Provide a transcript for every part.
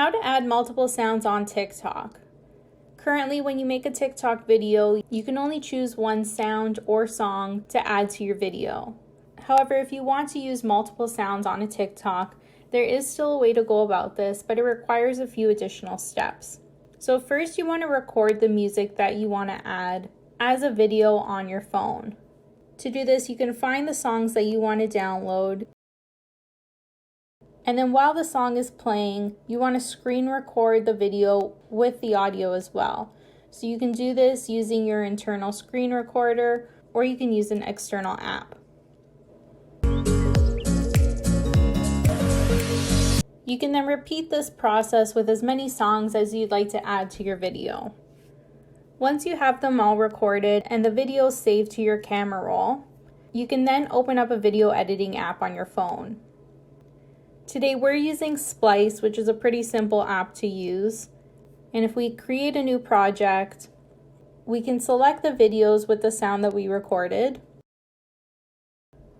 How to add multiple sounds on TikTok. Currently, when you make a TikTok video, you can only choose one sound or song to add to your video. However, if you want to use multiple sounds on a TikTok, there is still a way to go about this, but it requires a few additional steps. So first, you want to record the music that you want to add as a video on your phone. To do this, you can find the songs that you want to download. And then while the song is playing, you want to screen record the video with the audio as well. So you can do this using your internal screen recorder, or you can use an external app. You can then repeat this process with as many songs as you'd like to add to your video. Once you have them all recorded and the video saved to your camera roll, you can then open up a video editing app on your phone. Today we're using Splice, which is a pretty simple app to use. And if we create a new project, we can select the videos with the sound that we recorded.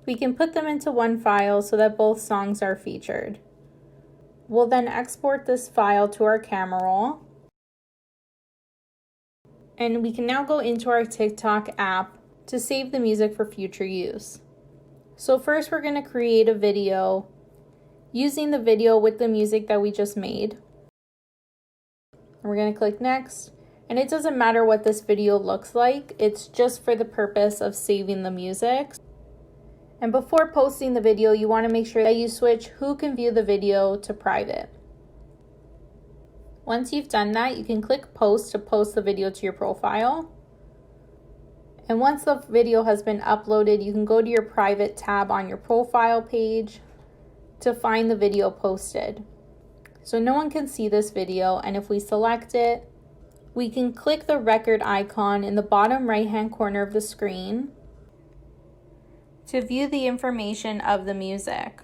We can put them into one file so that both songs are featured. We'll then export this file to our camera roll. And we can now go into our TikTok app to save the music for future use. So first we're going to create a video using the video with the music that we just made. We're going to click next, and it doesn't matter what this video looks like, it's just for the purpose of saving the music. And before posting the video, you want to make sure that you switch who can view the video to private. Once you've done that, you can click post to post the video to your profile. And once the video has been uploaded, you can go to your private tab on your profile page to find the video posted. So no one can see this video, and if we select it, we can click the record icon in the bottom right hand corner of the screen to view the information of the music.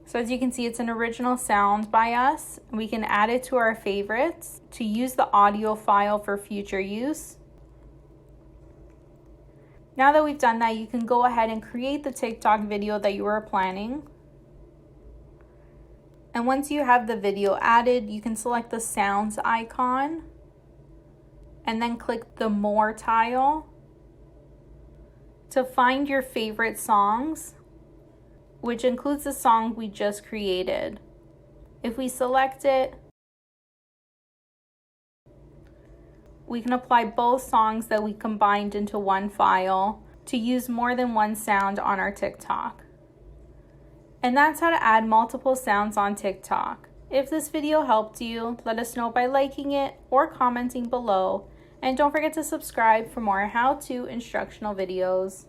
So as you can see, it's an original sound by us. We can add it to our favorites to use the audio file for future use. Now that we've done that, you can go ahead and create the TikTok video that you were planning. And once you have the video added, you can select the sounds icon and then click the more tile to find your favorite songs, which includes the song we just created. If we select it, we can apply both songs that we combined into one file to use more than one sound on our TikTok. And that's how to add multiple sounds on TikTok. If this video helped you, let us know by liking it or commenting below. And don't forget to subscribe for more how-to instructional videos.